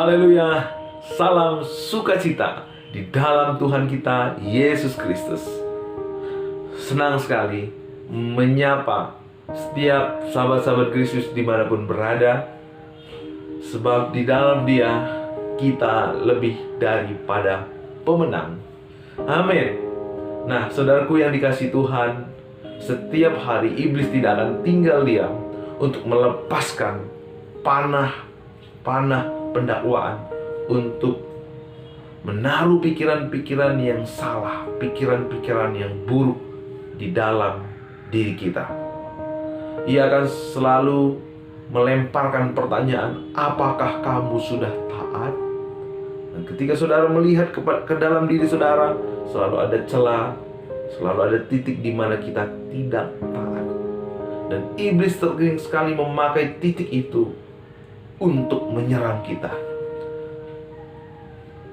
Haleluya. Salam sukacita di dalam Tuhan kita Yesus Kristus. Senang sekali menyapa setiap sahabat-sahabat Kristus dimanapun berada, sebab di dalam Dia kita lebih daripada pemenang. Amin. Nah, saudaraku yang dikasihi Tuhan, setiap hari iblis tidak akan tinggal diam untuk melepaskan panah pendakwaan, untuk menaruh pikiran-pikiran yang salah, pikiran-pikiran yang buruk di dalam diri kita. Ia akan selalu melemparkan pertanyaan, apakah kamu sudah taat? Dan ketika saudara melihat ke dalam diri saudara, selalu ada celah, selalu ada titik di mana kita tidak taat. Dan iblis sering sekali memakai titik itu untuk menyerang kita.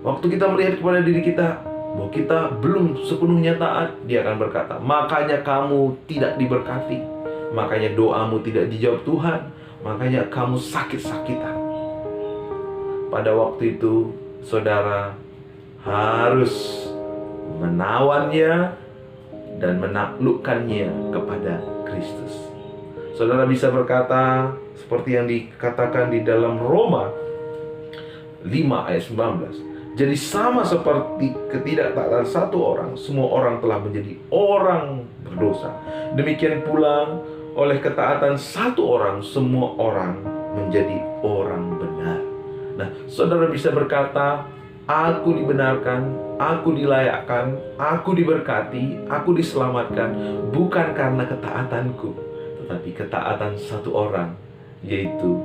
Waktu kita melihat kepada diri kita bahwa kita belum sepenuhnya taat, dia akan berkata, makanya kamu tidak diberkati, makanya doamu tidak dijawab Tuhan, makanya kamu sakit-sakitan. Pada waktu itu saudara harus menawannya dan menaklukkannya kepada Kristus. Saudara bisa berkata seperti yang dikatakan di dalam Roma 5 ayat 19. Jadi sama seperti ketidaktaatan satu orang, semua orang telah menjadi orang berdosa. Demikian pula oleh ketaatan satu orang, semua orang menjadi orang benar. Nah, saudara bisa berkata, aku dibenarkan, aku dilayakkan, aku diberkati, aku diselamatkan, bukan karena ketaatanku, tetapi ketaatan satu orang, yaitu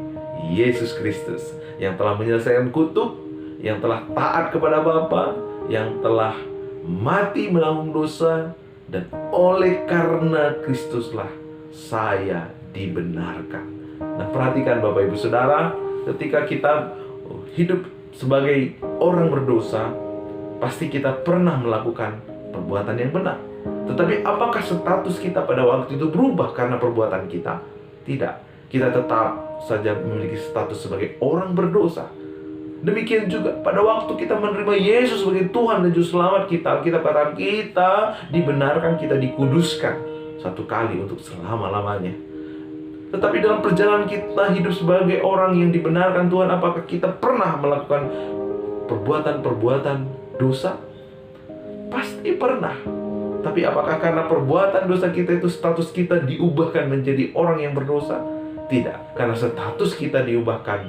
Yesus Kristus, yang telah menyelesaikan kutuk, yang telah taat kepada Bapa, yang telah mati menanggung dosa, dan oleh karena Kristuslah saya dibenarkan. Nah, perhatikan Bapak Ibu Saudara, ketika kita hidup sebagai orang berdosa, pasti kita pernah melakukan perbuatan yang benar. Tetapi apakah status kita pada waktu itu berubah karena perbuatan kita? Tidak. Kita tetap saja memiliki status sebagai orang berdosa. Demikian juga pada waktu kita menerima Yesus sebagai Tuhan dan Juru Selamat kita, kita katakan kita dibenarkan, kita dikuduskan satu kali untuk selama-lamanya. Tetapi dalam perjalanan kita hidup sebagai orang yang dibenarkan Tuhan, apakah kita pernah melakukan perbuatan-perbuatan dosa? Pasti pernah. Tapi apakah karena perbuatan dosa kita itu status kita diubahkan menjadi orang yang berdosa? Tidak, karena status kita diubahkan,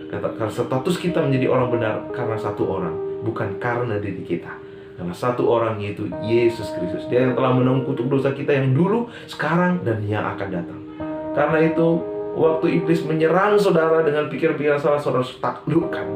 karena status kita menjadi orang benar karena satu orang, bukan karena diri kita. Karena satu orang, yaitu Yesus Kristus. Dia yang telah menanggung kutuk dosa kita yang dulu, sekarang, dan yang akan datang. Karena itu, waktu iblis menyerang saudara dengan pikiran-pikiran salah, saudara harus taklukkan.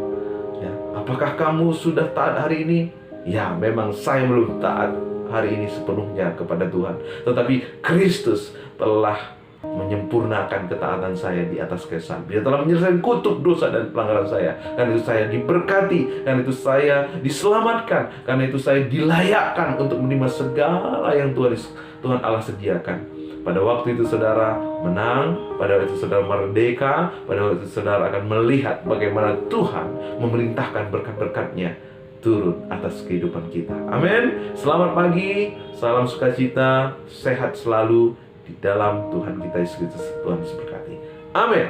Ya, apakah kamu sudah taat hari ini? Ya, memang saya belum taat hari ini sepenuhnya kepada Tuhan. Tetapi Kristus telah menyempurnakan ketaatan saya di atas kayu salib. Dia telah menyelesaikan kutuk dosa dan pelanggaran saya. Karena itu saya diberkati, karena itu saya diselamatkan, karena itu saya dilayakkan untuk menerima segala yang Tuhan Allah sediakan. Pada waktu itu saudara menang, pada waktu itu saudara merdeka, pada waktu itu saudara akan melihat bagaimana Tuhan memerintahkan berkat-berkat-Nya turun atas kehidupan kita. Amin. Selamat pagi, salam sukacita, sehat selalu di dalam Tuhan kita Yesus Kristus. Tuhan Yesus berkati. Amin.